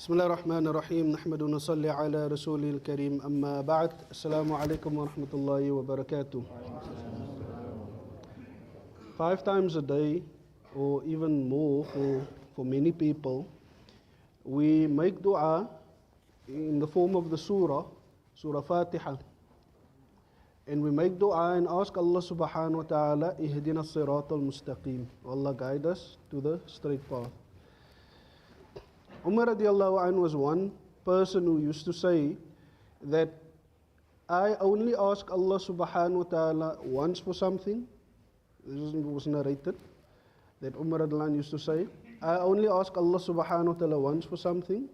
بسم الله الرحمن الرحيم نحمد ونصلي على رسوله الكريم أما بعد السلام عليكم ورحمة الله وبركاته. 5 times a day or even more for many people, we make dua in the form of the surah Fatiha, and we make dua and ask Allah subhanahu wa ta'ala ihdina as-sirat al-mustaqim, Allah guide us to the straight path. Umar radiallahu anhu was one person who used to say that I only ask Allah subhanahu wa ta'ala once for something. This was narrated that Umar radiallahu anhu used to say, I only ask Allah subhanahu wa ta'ala once for something,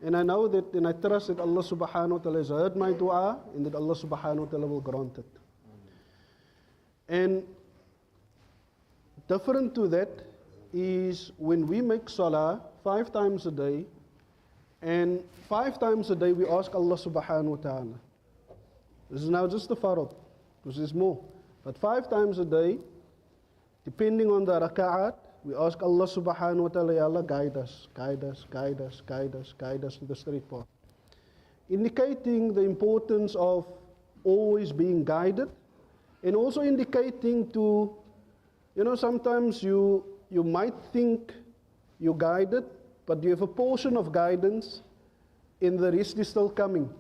and I know that and I trust that Allah subhanahu wa ta'ala has heard my dua and that Allah subhanahu wa ta'ala will grant it. And different to that is when we make salah 5 times a day, and 5 times a day we ask Allah subhanahu wa ta'ala. This is now just the farad, because there's more. But 5 times a day, depending on the raka'at, we ask Allah subhanahu wa ta'ala, Ya Allah, guide us, guide us, guide us, guide us, guide us to the straight path. Indicating the importance of always being guided, and also indicating to, sometimes you might think you're guided, but you have a portion of guidance and the rest is still coming.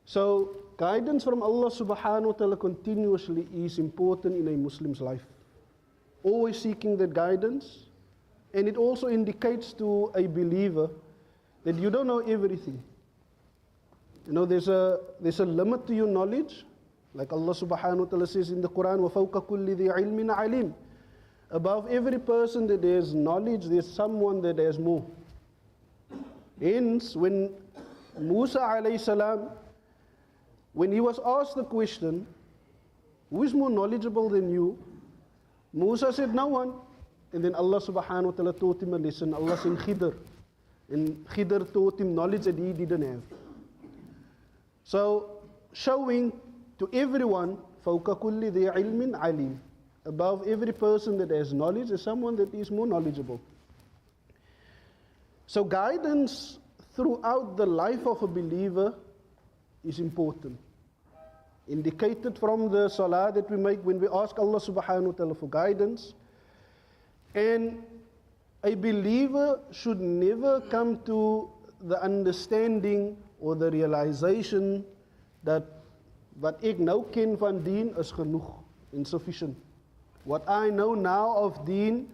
So guidance from Allah subhanahu wa ta'ala continuously is important in a Muslim's life. Always seeking that guidance, and it also indicates to a believer that you don't know everything. There's a limit to your knowledge, like Allah subhanahu wa ta'ala says in the Quran, وَفَوْقَ كُلِّ ذِي عِلْمٍ عَلِيمٍ. Above every person that has knowledge, there's someone that has more. Hence, when Musa alayhi salam, when he was asked the question, who is more knowledgeable than you? Musa said, no one. And then Allah subhanahu wa ta'ala taught him a lesson. Allah said Khidr. And Khidr taught him knowledge that he didn't have. So, showing to everyone, فَوْقَ كُلِّ ذِي عِلْمٍ عَلِيمٍ. Above every person that has knowledge is someone that is more knowledgeable. So guidance throughout the life of a believer is important. Indicated from the salah that we make when we ask Allah subhanahu wa ta'ala for guidance. And a believer should never come to the understanding or the realization that wat ek nou ken van dien is genoeg, insufficient. What I know now of deen,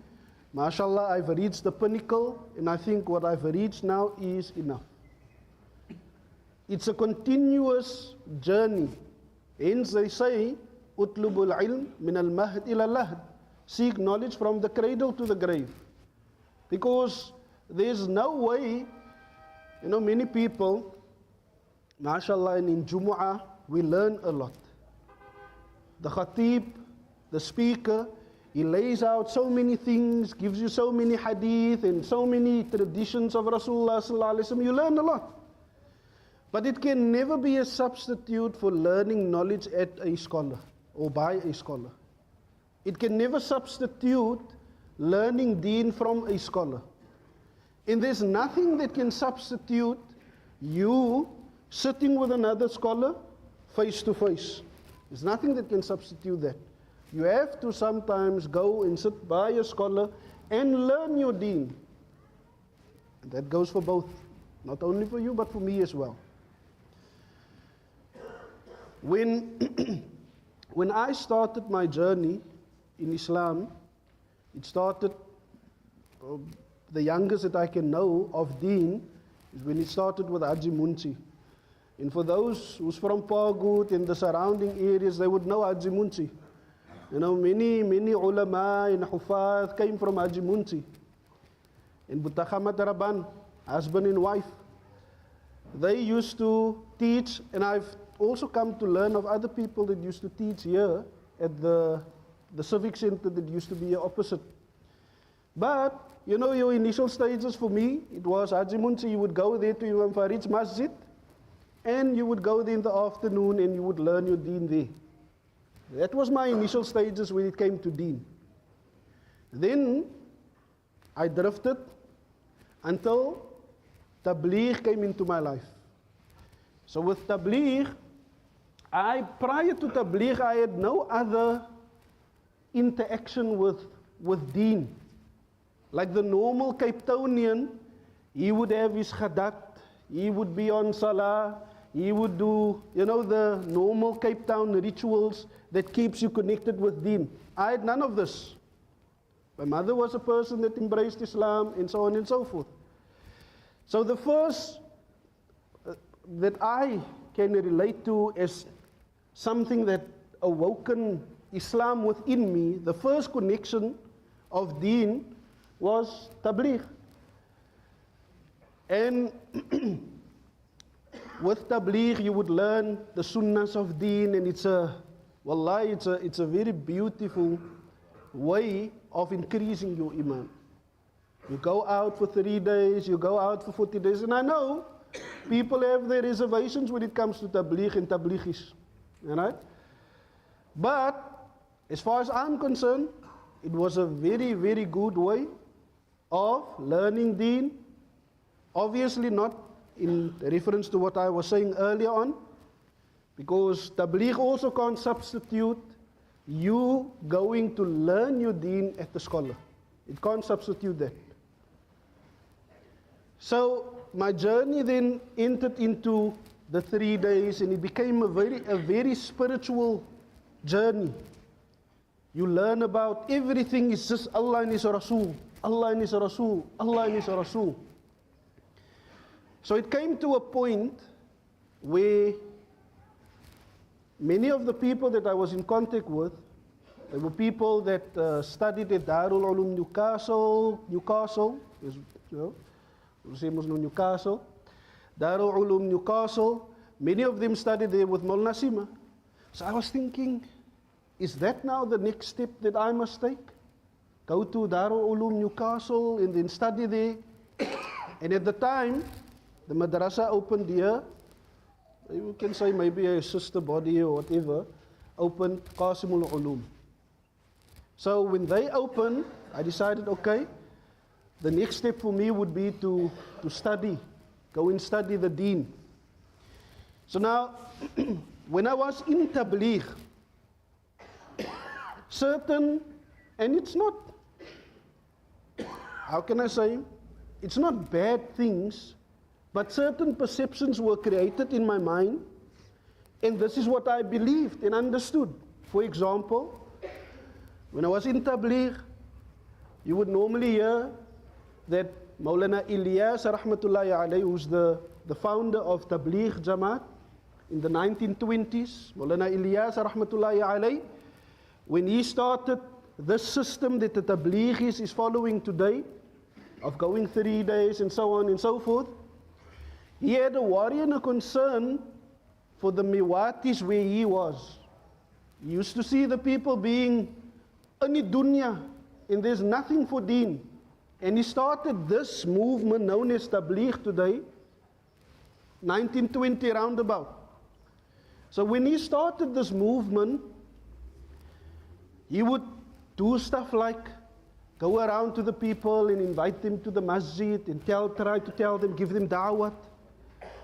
mashallah, I've reached the pinnacle, and I think what I've reached now is enough. It's a continuous journey. Hence they say, utlubul ilm min al-mahd ila al-lahd. Seek knowledge from the cradle to the grave. Because there's no way, many people, mashallah, and in Jumuajh, we learn a lot. The khatib, the speaker, he lays out so many things, gives you so many hadith and so many traditions of Rasulullah sallallahu alaihi wasallam. You learn a lot. But it can never be a substitute for learning knowledge at a scholar or by a scholar. It can never substitute learning deen from a scholar. And there's nothing that can substitute you sitting with another scholar face to face. There's nothing that can substitute that. You have to sometimes go and sit by a scholar and learn your deen. And that goes for both, not only for you but for me as well. When I started my journey in Islam, it started, the youngest that I can know of deen is when it started with Haji Munshi. And for those who's from Parkwood and the surrounding areas, they would know Haji Munshi. Many ulama and hufaz came from Haji Munshi. And Butakhamat Rabban, husband and wife, they used to teach, and I've also come to learn of other people that used to teach here at the civic center that used to be here opposite. But, your initial stages for me, it was Haji Munshi. You would go there to Imam Farid's masjid, and you would go there in the afternoon and you would learn your deen there. That was my initial stages when it came to deen. Then I drifted until Tablighi came into my life. So with Tablighi, prior to Tablighi, I had no other interaction with deen. Like the normal Cape Townian, he would have his khadat, he would be on salah, he would do, the normal Cape Town rituals that keeps you connected with deen. I had none of this. My mother was a person that embraced Islam and so on and so forth. So the first that I can relate to as something that awoken Islam within me, the first connection of deen was Tablighi. And with Tablighi you would learn the sunnahs of deen, and it's a very beautiful way of increasing your iman. You go out for 3 days, you go out for 40 days, and I know people have their reservations when it comes to Tablighi and Tablighis, right? But as far as I'm concerned, it was a very, very good way of learning deen. Obviously not in reference to what I was saying earlier on, because Tablighi also can't substitute you going to learn your deen at the scholar. It can't substitute that. So my journey then entered into the 3 days, and it became a very spiritual journey. You learn about everything is just Allah and His Rasul, Allah and His Rasul, Allah and His Rasul. So it came to a point where many of the people that I was in contact with, they were people that studied at Darul Ulum Newcastle, Newcastle, Darul Ulum Newcastle. Many of them studied there with Mlna Ismail. So I was thinking, is that now the next step that I must take? Go to Darul Ulum Newcastle and then study there. And at the time, the madrasa opened here. You can say maybe a sister body or whatever, opened Qasimul Ulum. So when they opened, I decided, okay, the next step for me would be to study, go and study the deen. So now, when I was in Tablighi, certain, and it's not, how can I say, it's not bad things, but certain perceptions were created in my mind, and this is what I believed and understood. For example, when I was in Tablighi, you would normally hear that Mlna Ilyas rahmatullahi alayhi, who's the founder of Tablighi Jamat in the 1920s, Mlna Ilyas rahmatullahi alayhi, when he started this system that the Tablighis is following today, of going 3 days and so on and so forth, he had a worry and a concern for the Miwatis where he was. He used to see the people being ani dunya, and there's nothing for deen. And he started this movement known as Tablighi today, 1920 roundabout. So when he started this movement, he would do stuff like go around to the people and invite them to the masjid and try to tell them, give them da'wah.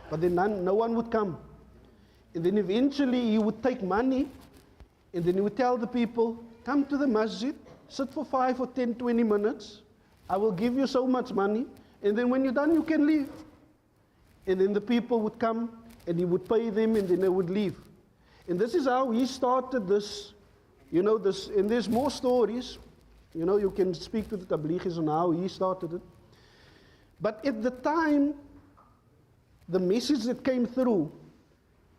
But then no one would come. And then eventually he would take money, and then he would tell the people, come to the masjid, sit for 5 or 10, 20 minutes, I will give you so much money, and then when you're done, you can leave. And then the people would come, and he would pay them, and then they would leave. And this is how he started this, this, and there's more stories. You can speak to the Tablighis on how he started it. But at the time, the message that came through,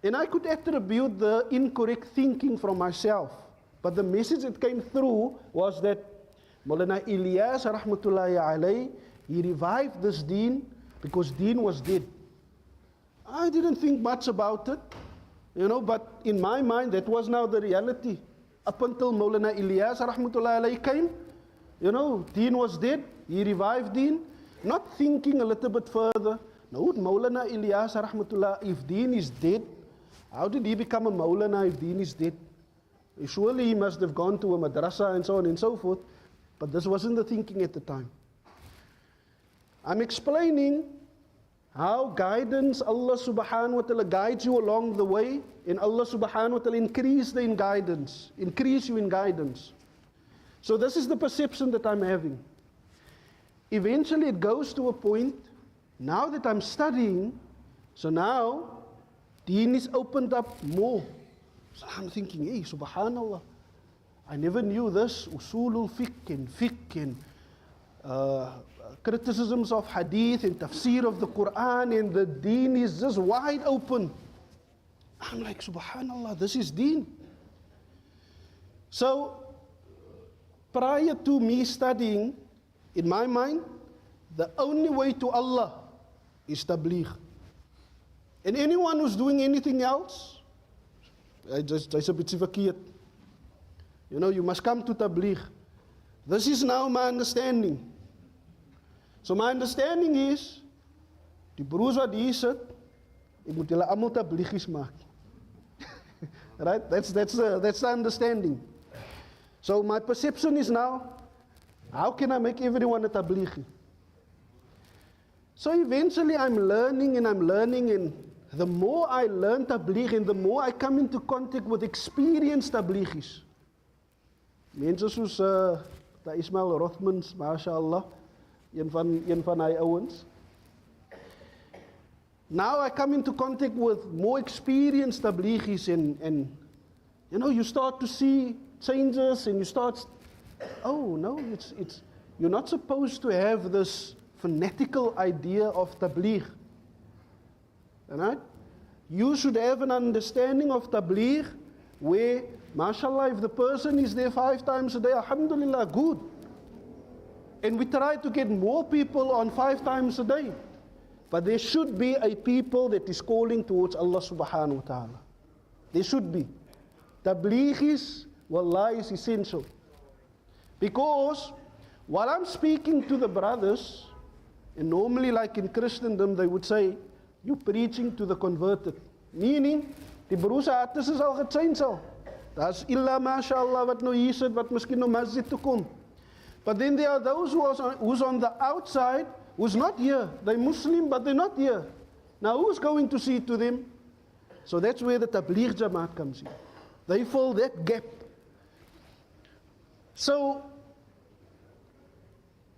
and I could attribute the incorrect thinking from myself, but the message that came through was that Mlna Ilyas rahmatullahi alayhi, he revived this deen because deen was dead. I didn't think much about it, but in my mind that was now the reality. Up until Mlna Ilyas rahmatullahi alayhi came, deen was dead, he revived deen, not thinking a little bit further. No, Mlna Ilyas rahmatullah, if deen is dead, how did he become a Mawlana if deen is dead? Surely he must have gone to a madrasa and so on and so forth, but this wasn't the thinking at the time. I'm explaining how guidance, Allah subhanahu wa ta'ala guides you along the way, and Allah subhanahu wa ta'ala increase you in guidance. So this is the perception that I'm having. Eventually it goes to a point, now that I'm studying, so now deen is opened up more. So I'm thinking, hey, subhanallah, I never knew this, usulul fiqh and criticisms of hadith and tafsir of the Quran, and the deen is just wide open. I'm like, subhanallah, this is deen. So, prior to me studying, in my mind, the only way to Allah is tabligh. And anyone who's doing anything else, jy's 'n bietjie verkeerd. You know, you must come to tabligh. This is now my understanding. So my understanding is, die broers wat hier sit, ek moet julle almal tablighis maak. Right? That's the understanding. So my perception is now, how can I make everyone a tablighi? So eventually I'm learning, and the more I learn tabligh, and the more I come into contact with experienced tablighis. Mense soos Ismail Rothmans, mashallah, een van hy ouens. Now I come into contact with more experienced tablighis, and you know, you start to see changes, and you start, oh no, it's you're not supposed to have this fanatical idea of tabligh. Right? You should have an understanding of tabligh where, mashallah, if the person is there 5 times a day, alhamdulillah, good. And we try to get more people on 5 times a day. But there should be a people that is calling towards Allah subhanahu wa ta'ala. There should be. Tabligh is, wallah, is essential. Because while I'm speaking to the brothers, and normally like in Christendom, they would say, you're preaching to the converted. Meaning, die broers se harte is al gechange al. Daar's illa mashallah wat nou hier sit, wat miskien na masjid toe kom. But then there are those who's on the outside, who's not here. They're Muslim, but they're not here. Now who's going to see to them? So that's where the Tablighi Jamat comes in. They fill that gap. So,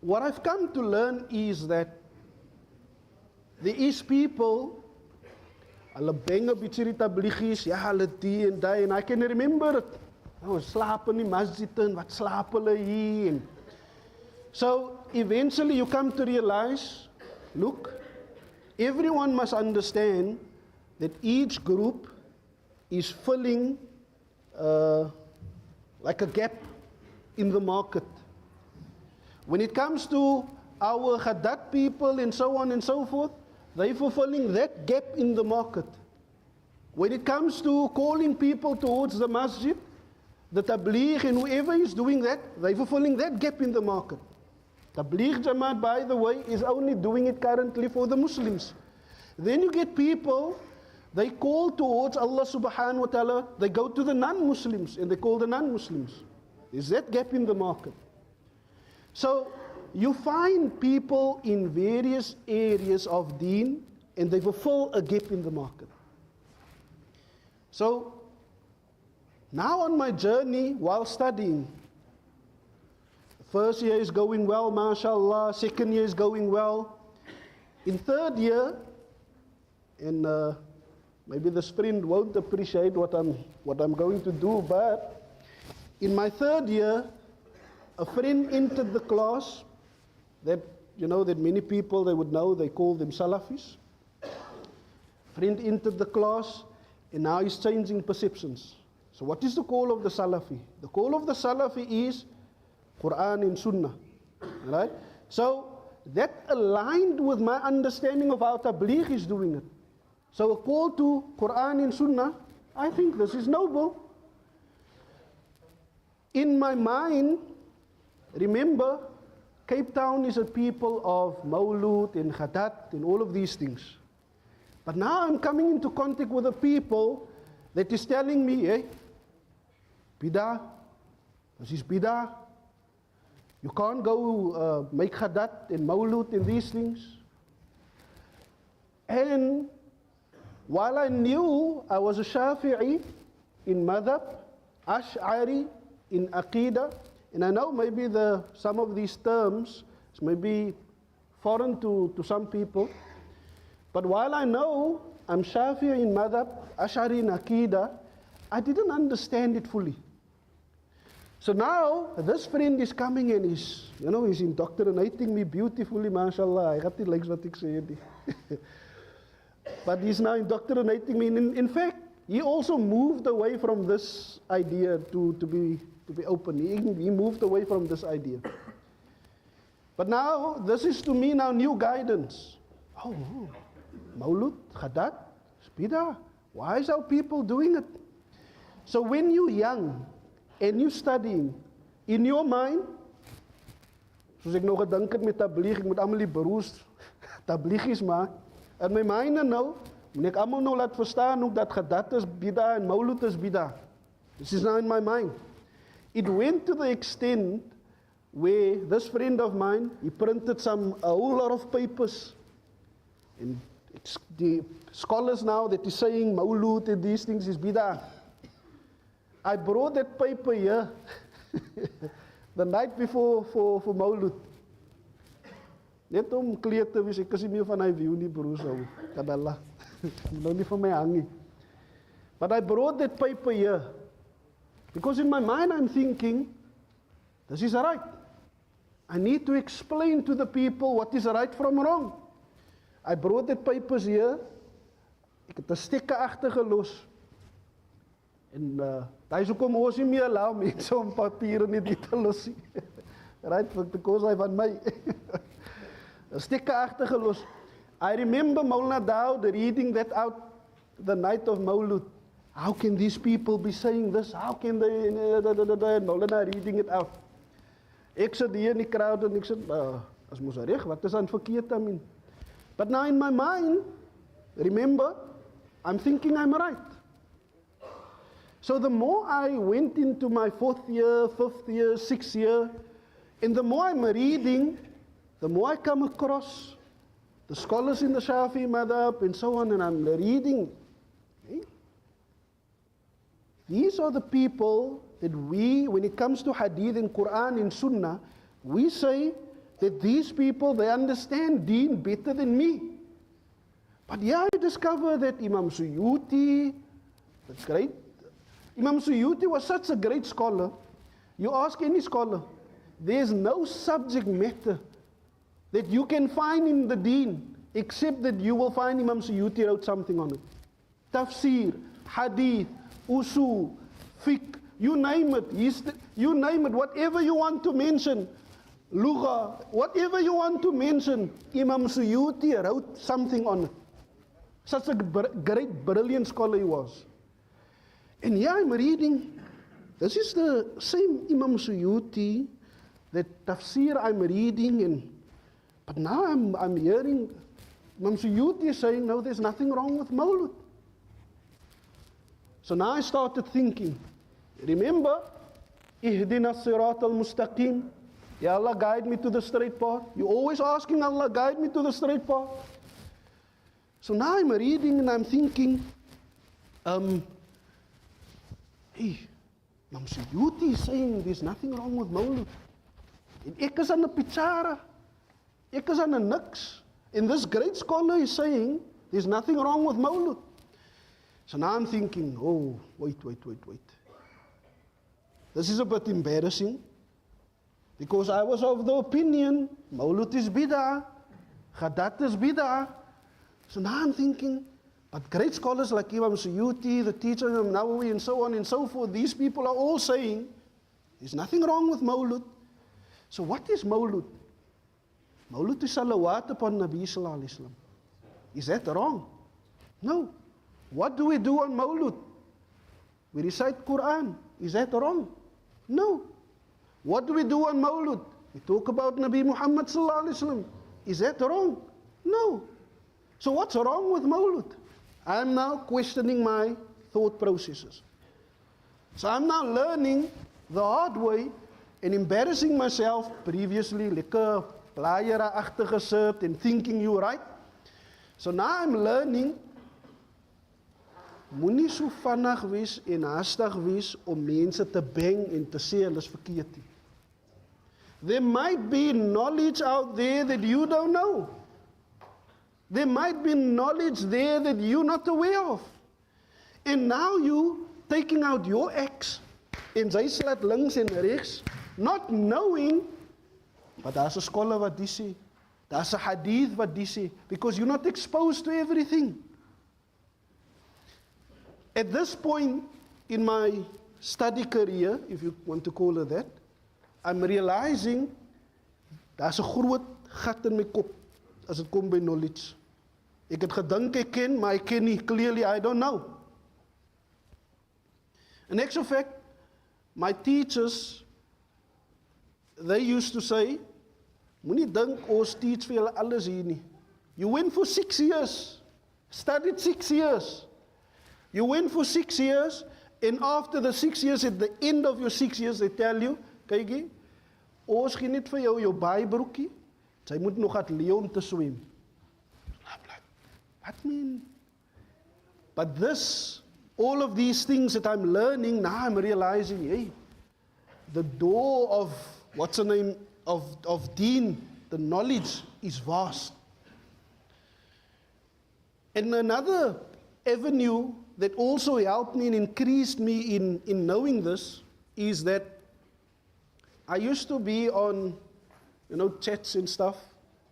what I've come to learn is that there is people, hulle bang 'n bietjie die tablighis, ja, hulle die en daai, and I can remember it. Ons slaap in die masjid en wat slaap hulle hier. So eventually you come to realize, look, everyone must understand that each group is filling like a gap in the market. When it comes to our Khadat people and so on and so forth, they're fulfilling that gap in the market. When it comes to calling people towards the masjid, the Tabligh and whoever is doing that, they're fulfilling that gap in the market. Tabligh Jamaat, by the way, is only doing it currently for the Muslims. Then you get people, they call towards Allah subhanahu wa ta'ala, they go to the non-Muslims and they call the non-Muslims. There's that gap in the market. So you find people in various areas of deen and they fulfill a gap in the market. So now on my journey while studying, first year is going well, mashallah, second year is going well. In third year, and maybe this friend won't appreciate what I'm going to do, but in my third year, a friend entered the class that, you know, that many people, they would know, they call them Salafis. Friend entered the class, and now he's changing perceptions. So what is the call of the Salafi? The call of the Salafi is Quran and Sunnah, right? So that aligned with my understanding of how Tabligh is doing it. So a call to Quran and Sunnah, I think this is noble. In my mind, remember, Cape Town is a people of Maulud and Khadat and all of these things. But now I'm coming into contact with a people that is telling me, hey, Bidah, this is Bidah. You can't go make Khadat and Maulud and these things. And while I knew I was a Shafi'i in madhab, Ash'ari in Aqidah, and I know maybe some of these terms may be foreign to some people, but while I know I'm Shafi'i in madhab, Ash'ari in Aqidah, I didn't understand it fully. So now, this friend is coming and he's indoctrinating me beautifully, mashallah. I got the legs what I say. But he's now indoctrinating me. In fact, he also moved away from this idea to be open. He moved away from this idea. But now, this is to me now new guidance. Oh, Maulud, Khadat, Bid'ah. Why is our people doing it? So when you're young, and you studying, in your mind, soos ek nou gedink het met Tablighi, ek moet almal die broers Tablighis maak, in my mind nou, moet ek almal nou laat verstaan ook dat Khadat is Bid'ah en Maulud is Bid'ah. This is now in my mind. It went to the extent where this friend of mine, he printed a whole lot of papers, and it's the scholars now that is saying Maulud and these things is Bid'ah. I brought that paper here the night before for Maulud. Net om clear te wees, ek is nie meer van hy view nie, broers, kan Allah. Nou nie van my hang nie. But I brought that paper here, because in my mind I'm thinking, this is right. I need to explain to the people what is right from wrong. I brought that papers here, ek het 'n stekker agtergelos. En daar is ook om ons nie meer allow mense om papier in die te los nie. Right, because hy van my. 'n stekker agtergelos. I remember Mlna Dawud reading that out the night of Maulud. How can these people be saying this? How can they? Mlna reading it out. Ek sit hier in die crowd en ek sê, as mos reg, wat is aan verkeerd daarmee? But now in my mind, remember, I'm thinking I'm right. So the more I went into my 4th year, 5th year, 6th year, and the more I'm reading, the more I come across the scholars in the Shafi'i madhab and so on, and I'm reading. Okay? These are the people that we, when it comes to hadith and Quran and Sunnah, we say that these people, they understand deen better than me. But yeah, I discover that Imam Suyuti, the great Imam Suyuti was such a great scholar. You ask any scholar, there's no subject matter that you can find in the deen except that you will find Imam Suyuti wrote something on it. Tafsir, hadith, usul, fiqh, you name it. You name it, whatever you want to mention. Lugha, whatever you want to mention, Imam Suyuti wrote something on it. Such a great, brilliant scholar he was. And here I'm reading, this is the same Imam Suyuti, that tafsir I'm reading, but now I'm hearing Imam Suyuti saying, no, there's nothing wrong with Maulud. So now I started thinking, remember, Ihdina Sirat al-Mustaqim, Ya Allah, guide me to the straight path. You're always asking Allah, guide me to the straight path. So now I'm reading and I'm thinking, Imam Suyuti is saying there's nothing wrong with Maulud. En ek is aan 'n pichara. Ek is aan 'n niks. And this great scholar is saying there's nothing wrong with Maulud. So now I'm thinking, oh, wait. This is a bit embarrassing. Because I was of the opinion, Maulud is bid'ah, Khadat is bid'ah. So now I'm thinking, but great scholars like Imam Suyuti, the teacher of Nawawi, and so on and so forth, these people are all saying, there's nothing wrong with Maulud. So what is Maulud? Maulud is salawat upon Nabi Sallallahu Alaihi Wasallam. Is that wrong? No. What do we do on Maulud? We recite Quran. Is that wrong? No. What do we do on Maulud? We talk about Nabi Muhammad Sallallahu Alaihi Wasallam. Is that wrong? No. So what's wrong with Maulud? I'm now questioning my thought processes. So I'm now learning the hard way and embarrassing myself previously, lekker blaaiera agter gesit and thinking you're right. So now I'm learning, moenie so vinnig wees en haastig wees om mense te bang en te sê hulle is verkeerd nie. There might be knowledge out there that you don't know. There might be knowledge there that you're not aware of. And now you taking out your axe en sy slaat links en rechts, not knowing, but daar's 'n scholar wat die sê, daar's 'n hadith wat die sê, because you're not exposed to everything. At this point in my study career, if you want to call it that, I'm realizing daar's 'n groot gat in my kop as dit kom by knowledge. Ek het gedink ek ken, maar ek ken nie. Clearly, I don't know. In actual fact, my teachers, they used to say, moenie dink ons teach vir julle alles hier nie. You went for 6 years, studied 6 years. You went for 6 years, and after the 6 years, at the end of your 6 years, they tell you, kykie, ons gee net vir jou bybroekie, sy moet nog gaan leer om te swem. What mean? But this, all of these things that I'm learning, now I'm realizing, hey, the door of, what's the name, of deen, the knowledge is vast. And another avenue that also helped me and increased me in knowing this is that I used to be on, chats and stuff,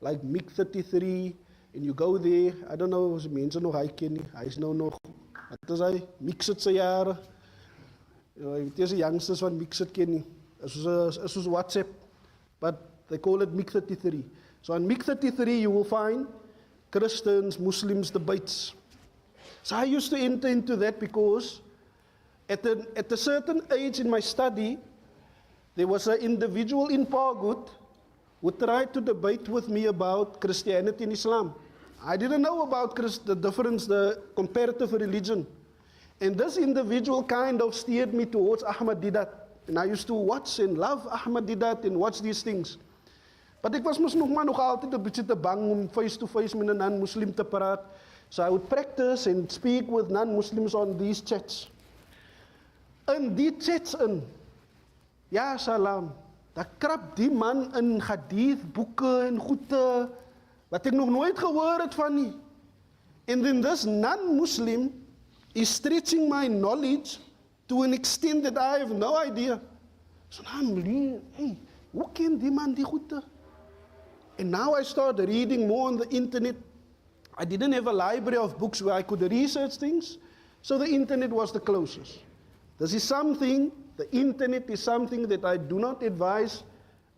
like MiG 33, and you go there, I don't know of mense nog hy ken nie, hy is nou nog, wat is hy, Mixed sy jare, het is die youngsters van Mixed ken nie, is soos WhatsApp, but they call it MiG 33. So on MiG 33 you will find Christians, Muslims debates. So I used to enter into that because at a certain age in my study, there was an individual in Parkwood who tried to debate with me about Christianity and Islam. I didn't know about the difference, the comparative religion. And this individual kind of steered me towards Ahmadiyyat. And I used to watch and love Ahmadiyyat and watch these things. But ek was mos nog altyd 'n bietjie te bang om face-to-face met 'n non-Muslim te praat. So I would practice and speak with non-Muslims on these chats. In die chats ja salam, daar krap die man in hadith, boeke en goede, wat ek nog nooit gehoor het van nie. And then this non-Muslim is stretching my knowledge to an extent that I have no idea. So now I'm learning, hey, hoe ken die man die goede? And now I started reading more on the internet. I didn't have a library of books where I could research things, so the internet was the closest. This is something, the internet is something that I do not advise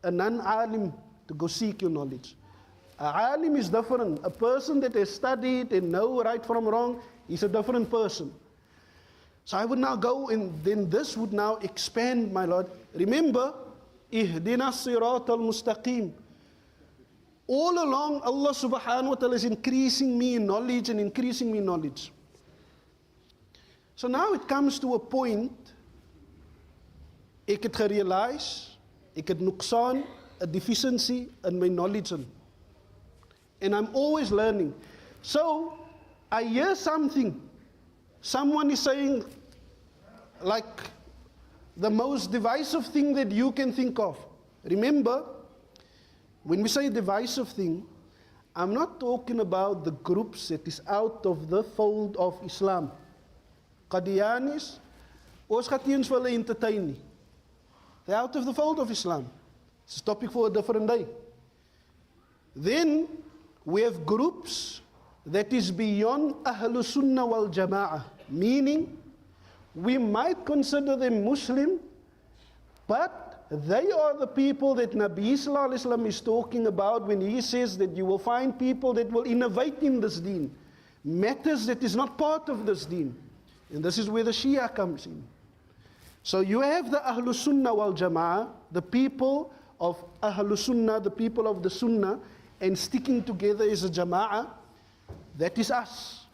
a non-alim to go seek your knowledge. A alim is different. A person that has studied and know right from wrong is a different person. So I would now go, and then this would now expand my Lord. Remember, ihdina sirat al-mustaqim. All along, Allah subhanahu wa ta'ala is increasing me in knowledge and increasing me in knowledge. So now it comes to a point, ek het gerealize, ek het nuqsaan, a deficiency in my knowledge. And I'm always learning. So, I hear something. Someone is saying, like, the most divisive thing that you can think of. Remember, when we say divisive thing, I'm not talking about the groups that is out of the fold of Islam. Qadianis, ons gaat nie eens vir hulle entertain nie. They're out of the fold of Islam. It's a topic for a different day. Then we have groups that is beyond Ahlus Sunnah wal Jama'ah, meaning we might consider them Muslim, but they are the people that Nabi Sallallahu Alaihi Wasallam is talking about when he says that you will find people that will innovate in this deen, matters that is not part of this deen. And this is where the Shia comes in. So you have the Ahlus Sunnah wal Jama'ah, the people of Ahlus Sunnah, the people of the Sunnah, and sticking together as a Jama'ah. That is us.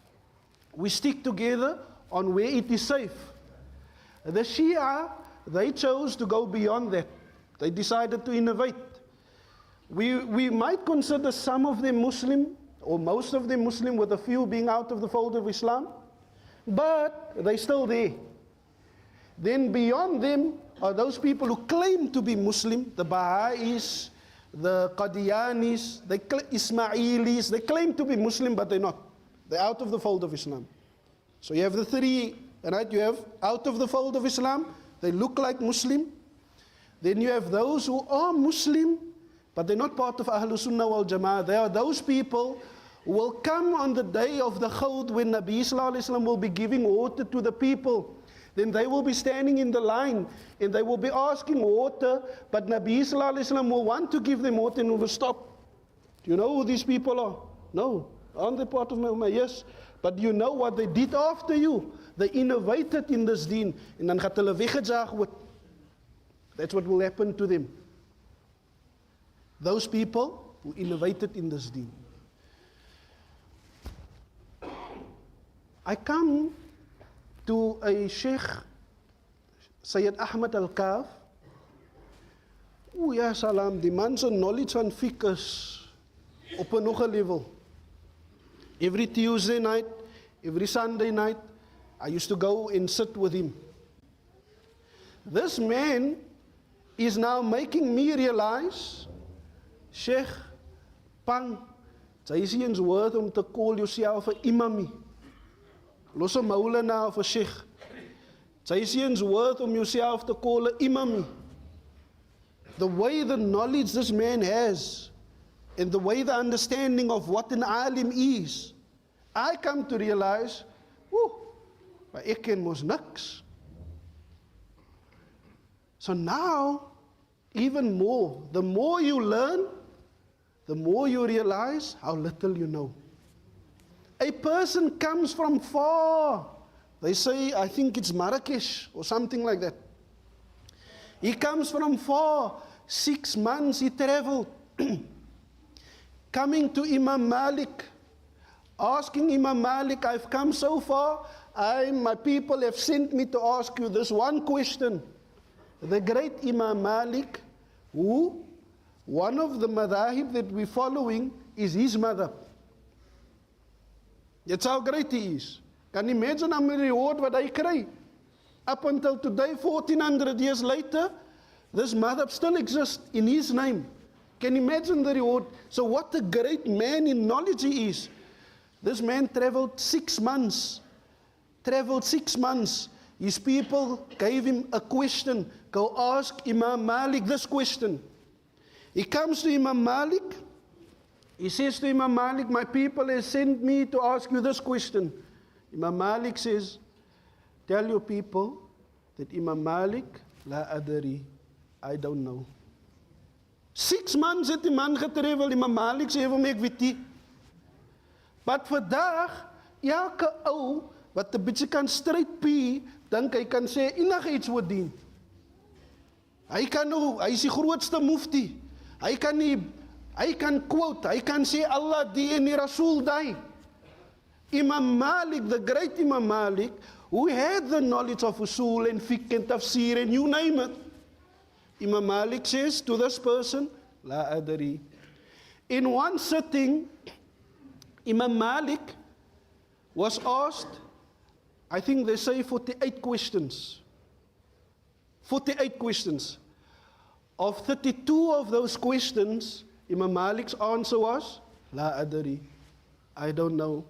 We stick together on where it is safe. The Shia, they chose to go beyond that. They decided to innovate. We might consider some of them Muslim, or most of them Muslim, with a few being out of the fold of Islam, but they're still there. Then beyond them are those people who claim to be Muslim, the Baha'is, the Qadianis, the Ismailis. They claim to be Muslim, but they're not. They're out of the fold of Islam. So you have the three, right? You have out of the fold of Islam, they look like Muslim. Then you have those who are Muslim, but they're not part of Ahlul Sunnah wal Jamat. They are those people who will come on the day of the Khawd when Nabi Sallallahu Alaihi Wasallam will be giving water to the people. Then they will be standing in the line and they will be asking water, but Nabi Sallallahu Alaihi Wasallam will want to give them water and will stop. Do you know who these people are? No. Aren't they part of my ummah? Yes. But you know what they did after you? They innovated in this deen. En dan gaat hulle weggejaag word. That's what will happen to them. Those people who innovated in this deen. I come to a Sheikh, Sayyid Ahmad Al-Kaf. O ja, salam, die man se knowledge van fiqh is op 'n nog 'n level. Every Tuesday night, every Sunday night, I used to go and sit with him. This man is now making me realize, Sheikh, Pang, jy is nie eens worth om te call yourself 'n imami. Los 'n Mlna of 'n Sheikh. Jy is nie eens worth om yourself to call 'n imami. The way the knowledge this man has, and the way the understanding of what an alim is, I come to realize, maar ek ken mos niks. So now, even more, the more you learn, the more you realize how little you know. A person comes from far. They say, I think it's Marrakesh or something like that. He comes from far. 6 months he traveled. Coming to Imam Malik, asking Imam Malik, I've come so far, my people have sent me to ask you this one question. The great Imam Malik, who, one of the madhahib that we're following is his madhab. That's how great he is. Can you imagine how many reward what I cry? Up until today, 1400 years later, this madhab still exists in his name. Can you imagine the reward? So what a great man in knowledge he is. This man traveled 6 months. His people gave him a question. Go ask Imam Malik this question. He comes to Imam Malik. He says to Imam Malik, my people have sent me to ask you this question. Imam Malik says, tell your people that Imam Malik, la adari, I don't know. 6 months het die man getravel, Imam Malik sê vir my ek weet nie. But vandag, elke ou wat 'n bietjie kan stryd pie, dink hy kan sê enige iets word dien. Hy is die grootste mufti. Hy kan quote, hy kan sê Allah die en die Rasul die. Imam Malik, the great Imam Malik, who had the knowledge of usul and fiqh and tafsir and you name it. Imam Malik says to this person, La adari. In one sitting, Imam Malik was asked, I think they say 48 questions. 48 questions. Of 32 of those questions, Imam Malik's answer was, La adari. I don't know.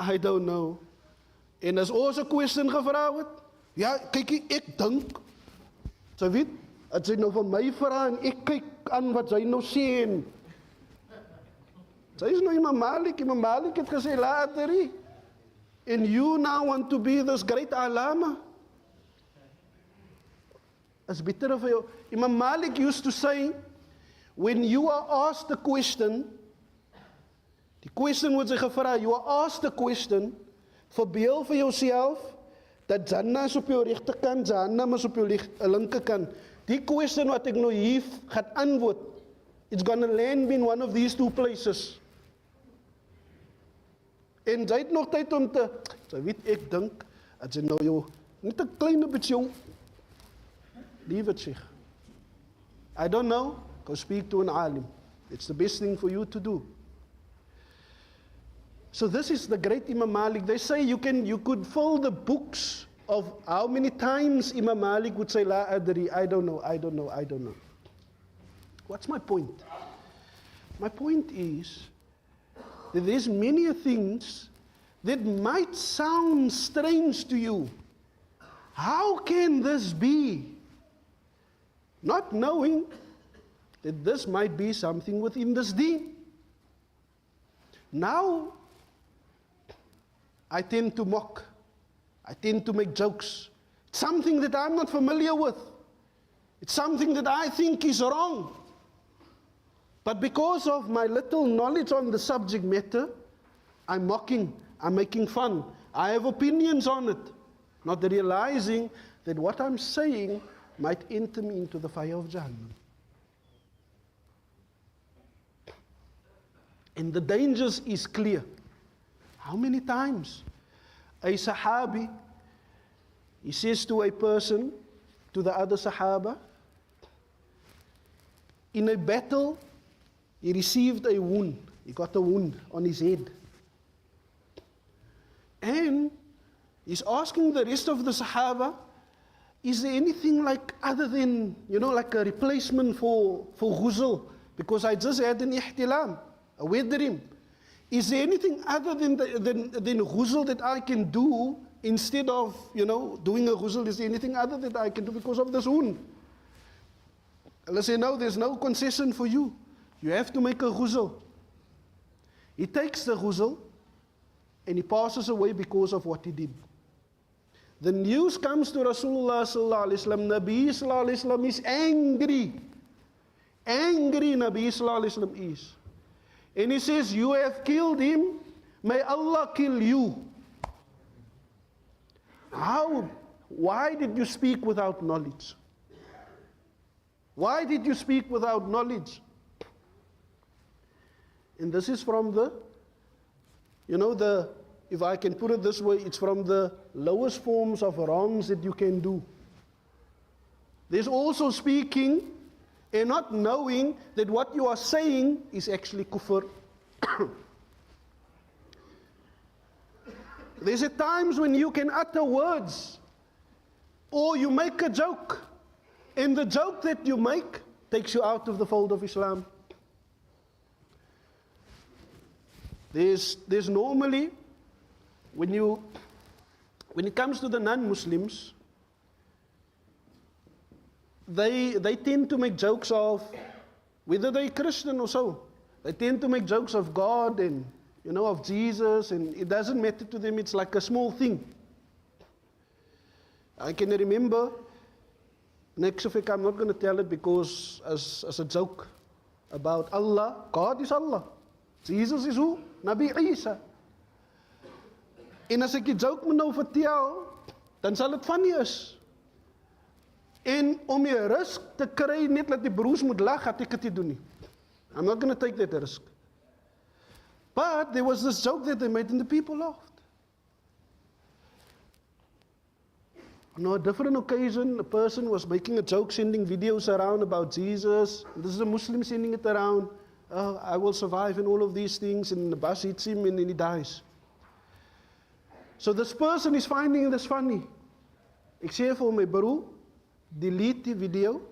I don't know. En as ons 'n question gevra word, ja, kyk ek dink. Jy weet, as jy nou van my vra en ek kyk aan wat jy nou sê en sy is nou Imam Malik het gesê la adri. And you now want to be this great alama. As bitter of you. Imam Malik used to say, when you are asked a question, die question word sy gevra, you are asked a question, verbeel vir jouself, dat Jannah is op jou regterkant, Jahannam is op jou linkerkant. Die question wat ek nou hier gaan antwoord, it's gonna land me in one of these two places. En jy het nog tyd om te, jy weet ek dink, as jy nou jou, net 'n klein bietjie jou, leave it Sheikh. I don't know, go speak to an alim. It's the best thing for you to do. So this is the great Imam Malik. They say you could fill the books of how many times Imam Malik would say, La adri, I don't know, I don't know, I don't know. What's my point? My point is that there's many things that might sound strange to you. How can this be? Not knowing that this might be something within this deen. Now, I tend to mock. I tend to make jokes. It's something that I'm not familiar with. It's something that I think is wrong. But because of my little knowledge on the subject matter, I'm mocking, I'm making fun. I have opinions on it, not realizing that what I'm saying might enter me into the fire of Jahannam. And the dangers is clear. How many times a Sahabi, he says to a person, to the other Sahaba, in a battle, he received a wound. He got a wound on his head. And he's asking the rest of the Sahaba, is there anything like other than, like a replacement for ghusl? Because I just had an ihtilam, a wet dream. Is there anything other than ghusl that I can do instead of, doing a ghusl? Is there anything other that I can do because of this wound? Allah say, no, there's no concession for you. You have to make a ghusl. He takes the ghusl and he passes away because of what he did. The news comes to Rasulullah sallallahu alaihi wasallam. Nabi sallallahu alaihi wasallam is angry. Angry Nabi sallallahu alaihi wasallam is. And he says, you have killed him, may Allah kill you. How? Why did you speak without knowledge? Why did you speak without knowledge? And this is from if I can put it this way, it's from the lowest forms of wrongs that you can do. There's also speaking and not knowing that what you are saying is actually kufr. There's at times when you can utter words or you make a joke, and the joke that you make takes you out of the fold of Islam. There's normally, when it comes to the non-Muslims, they tend to make jokes of, whether they're Christian or so, they tend to make jokes of God and, of Jesus, and it doesn't matter to them, it's like a small thing. I can remember, next week I'm not going to tell it because as a joke about Allah, God is Allah. Jesus is who? Nabi Isa. En as ek die joke moet nou vertel, dan sal dit funny is. En om die risk te kry net dat die broers moet lag, het ek dit nie doen nie. I'm not going to take that risk. But there was this joke that they made and the people laughed. On a different occasion, a person was making a joke, sending videos around about Jesus. This is a Muslim sending it around. I will survive and all of these things, and the bus hits him and then he dies. So this person is finding this funny. Ek sê vir my bro, delete the video,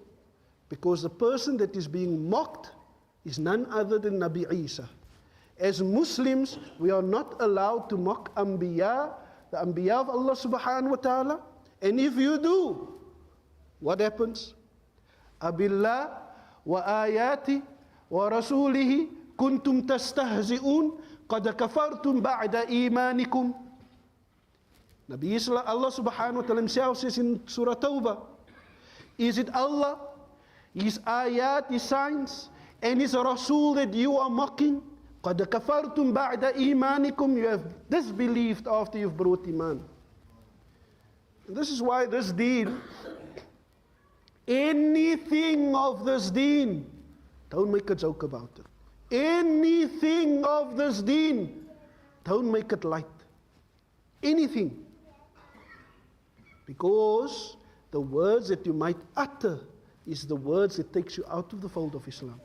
because the person that is being mocked is none other than Nabi Isa. As Muslims, we are not allowed to mock Anbiya, the Anbiya of Allah subhanahu wa ta'ala. And if you do, what happens? Abillah wa ayati wa rasulihi kuntum tastahzi'un qad kafartum ba'da imanikum. Nabi Islam, Allah subhanahu wa ta'ala himself says in Surah Tawbah, is it Allah, His ayat, His signs, and His Rasul that you are mocking? قَدْ كَفَرْتُمْ بَعْدَ إِيمَانِكُمْ. You have disbelieved after you've brought iman. And this is why this deen, anything of this deen, don't make a joke about it. Anything of this deen, don't make it light. Anything. Because the words that you might utter is the words that takes you out of the fold of Islam.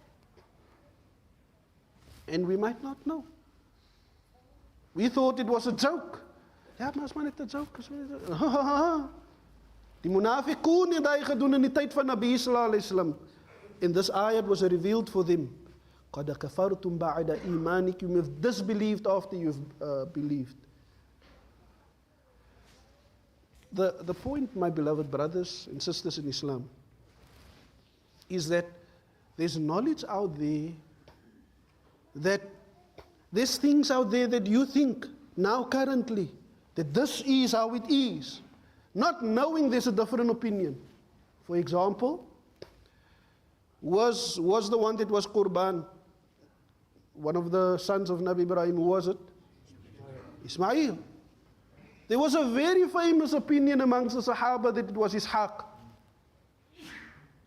And we might not know. We thought it was a joke. Ja, maar is maar net 'n joke. Die munafiqoon het hy gedoen in die tyd van Nabi sallallahu alayhi wasallam. And this ayat was revealed for them. قَدْ كَفَرْتُمْ بَعْدَ إِيمَانِكُمْ. You have disbelieved after you've believed. The point, my beloved brothers and sisters in Islam, is that there's knowledge out there, that there's things out there that you think now currently that this is how it is, not knowing there's a different opinion. For example, was the one that was Qurban, one of the sons of Nabi Ibrahim, who was it? Ismail. There was a very famous opinion amongst the Sahaba that it was Ishaq.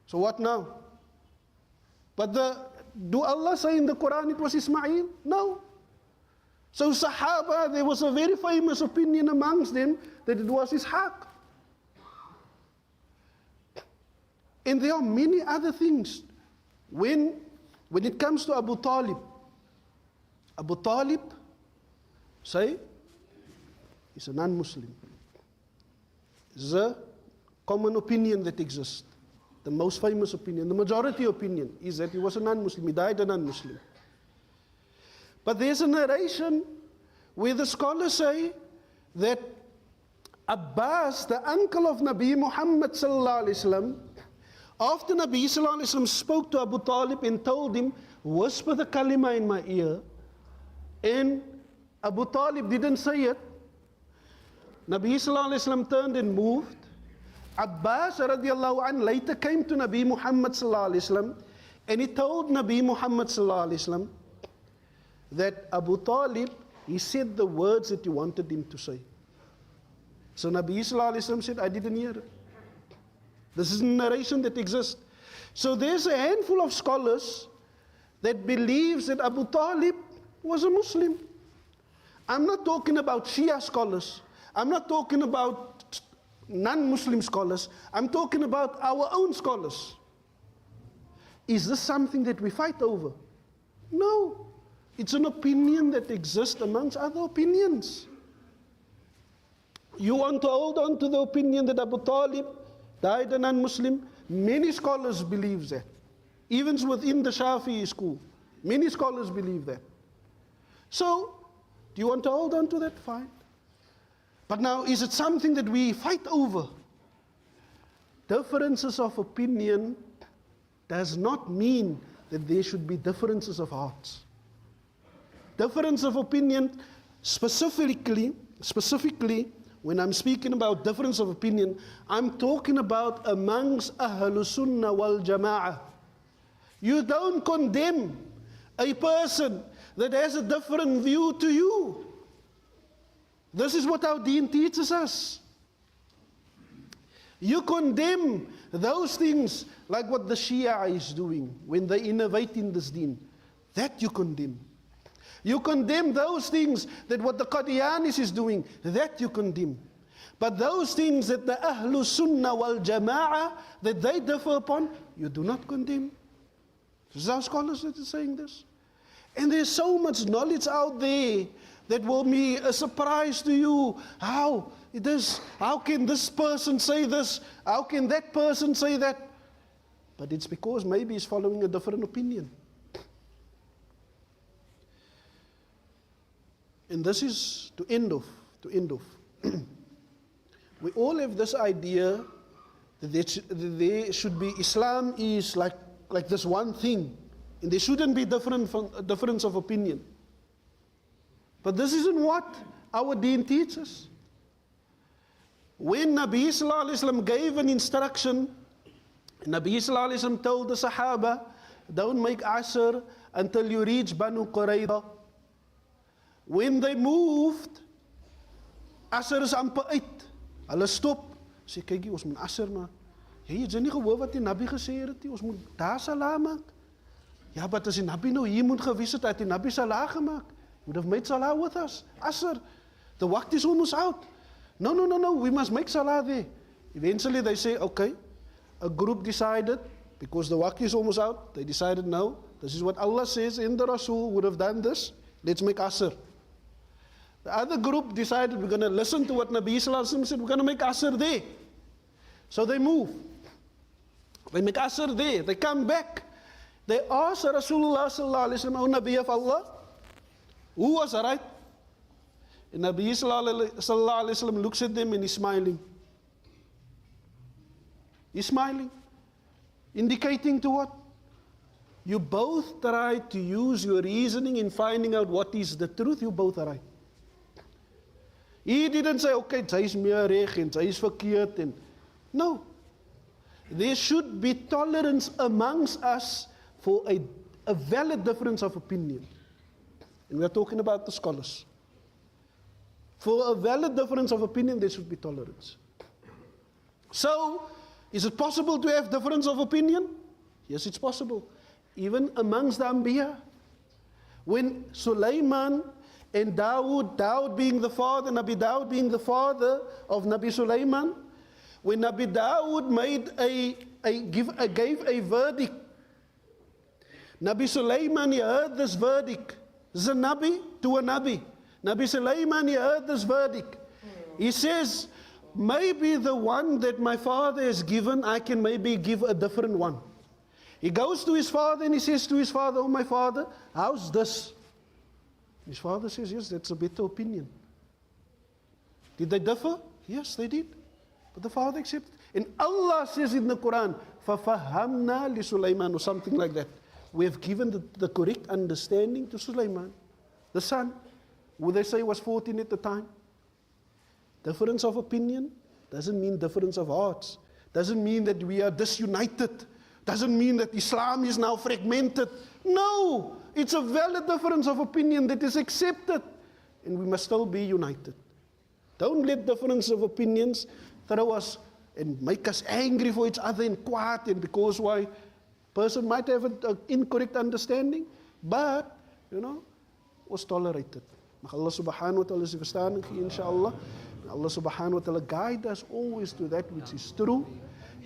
So what now? But do Allah say in the Quran it was Ismail? No. So Sahaba, there was a very famous opinion amongst them that it was Ishaq. And there are many other things. When it comes to Abu Talib, say, he's a non-Muslim. It's a common opinion that exists. The most famous opinion, the majority opinion, is that he was a non-Muslim. He died a non-Muslim. But there's a narration where the scholars say that Abbas, the uncle of Nabi Muhammad sallallahu alaihi wasallam, after Nabi sallallahu alaihi wasallam spoke to Abu Talib and told him, whisper the kalima in my ear, and Abu Talib didn't say it, Nabi sallallahu alaihi wasallam turned and moved. Abbas radiallahu anhu later came to Nabi Muhammad sallallahu alaihi wasallam, and he told Nabi Muhammad sallallahu alaihi wasallam that Abu Talib, he said the words that he wanted him to say. So Nabi sallallahu alaihi wasallam said, I didn't hear it. This is a narration that exists. So there's a handful of scholars that believes that Abu Talib was a Muslim. I'm not talking about Shia scholars. I'm not talking about non-Muslim scholars. I'm talking about our own scholars. Is this something that we fight over? No. It's an opinion that exists amongst other opinions. You want to hold on to the opinion that Abu Talib died a non-Muslim? Many scholars believe that. Even within the Shafi'i school, many scholars believe that. So, do you want to hold on to that? Fine. But now, is it something that we fight over? Differences of opinion does not mean that there should be differences of hearts. Difference of opinion, specifically, when I'm speaking about difference of opinion, I'm talking about amongst Ahlus Sunnah wal Jama'ah. You don't condemn a person that has a different view to you. This is what our deen teaches us. You condemn those things like what the Shia is doing when they innovate in this deen. That you condemn. You condemn those things that what the Qadianis is doing. That you condemn. But those things that the Ahlus Sunnah wal Jama'ah, that they differ upon, you do not condemn. This is our scholars that are saying this. And there's so much knowledge out there that will be a surprise to you. How can this person say this? How can that person say that? But it's because maybe he's following a different opinion. And this is to end off. We all have this idea that there should be, Islam is like this one thing. And there shouldn't be difference of opinion. But this isn't what our deen teaches. When Nabi sallallahu alaihi wasallam gave an instruction, Nabi sallallahu alaihi wasallam told the Sahaba, don't make Asr until you reach Banu Qurayza. When they moved, Asr is amper uit. Hulle stop. Sê kykie, ons moet Asr maak. Jy het nie gehoor wat die Nabi gesê het nie, ons moet daar salat maak. Ja, but as die Nabi nou hier moet gewees het, het die Nabi salat gemaak. Would have made salah with us. Asr. The waqt is almost out. No, we must make salah there. Eventually they say, okay, a group decided, because the waqt is almost out, they decided, no, this is what Allah says, and the Rasul would have done this, let's make Asr. The other group decided we're going to listen to what Nabi Sallallahu Alaihi Wasallam said, we're going to make Asr there. So they move. They make Asr there. They come back. They ask Rasulullah Sallallahu Alaihi Wasallam, O Nabi of Allah, who was right? And Nabi Sallallahu Alaihi Wasallam looks at them and he's smiling. He's smiling. Indicating to what? You both tried to use your reasoning in finding out what is the truth. You both are right. He didn't say, okay, sy is meer reg en sy is verkeerd. No. There should be tolerance amongst us for a valid difference of opinion. And we are talking about the scholars. For a valid difference of opinion, there should be tolerance. So, is it possible to have difference of opinion? Yes, it's possible. Even amongst the Anbiya. When Sulaiman and Dawood being the father, Nabi Dawood being the father of Nabi Sulaiman, when Nabi Dawood gave a verdict, Nabi Sulaiman, he heard this verdict. This is a Nabi to a Nabi. Nabi Sulaiman, he heard this verdict. He says, maybe the one that my father has given, I can maybe give a different one. He goes to his father and he says to his father, oh my father, how's this? His father says, yes, that's a better opinion. Did they differ? Yes, they did. But the father accepted. And Allah says in the Quran, فَفَهَمْنَا لِسُلَيْمَانُ, or something like that. We have given the correct understanding to Sulaiman, the son, who they say was 14 at the time. Difference of opinion doesn't mean difference of hearts. Doesn't mean that we are disunited. Doesn't mean that Islam is now fragmented. No, it's a valid difference of opinion that is accepted. And we must still be united. Don't let difference of opinions throw us and make us angry for each other and kwaad, and because why? Person might have an incorrect understanding, but, was tolerated. Mag Allah subhanahu wa ta'ala sy verstaaning gee, inshallah. Allah subhanahu wa ta'ala guide us always to that which is true.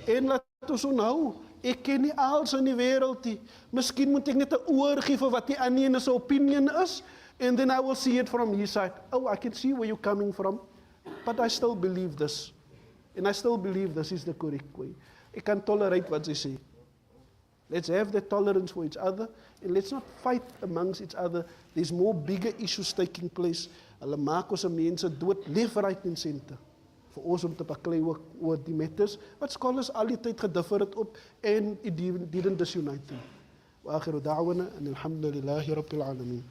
En laat ons onthou, ek ken nie alles in die wêreld nie. Miskien moet ek net 'n oor gee vir wat die ander ene se opinion is, and then I will see it from his side. Oh, I can see where you're coming from, but I still believe this. And I still believe this is the correct way. Ek kan tolerate wat sy sê. Let's have that tolerance for each other, and let's not fight amongst each other. There's more bigger issues taking place. Hulle maak ons mense dood, left, right and center. Vir ons om te baklei oor die matters, wat scholars al die tyd gediffer het op, en it didn't disunite them. Wa akhiru da'wana, and alhamdulillahi rabbil alameen.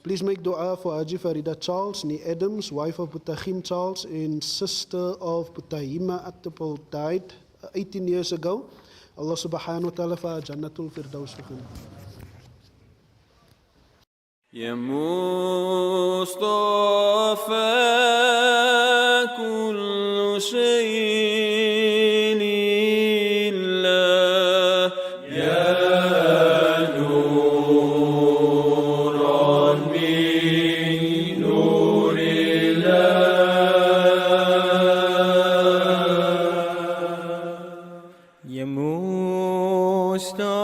Please make dua for Haji Farida Charles, Nee Adams, wife of Butahim Charles, and sister of Butahima Attapal, died 18 years ago. Allah subhanahu wa ta'ala fa Jannatul Firdaus for him. Ya Mustafa kullu shay'in lillah, ya nuran min nurillah, ya Mustafa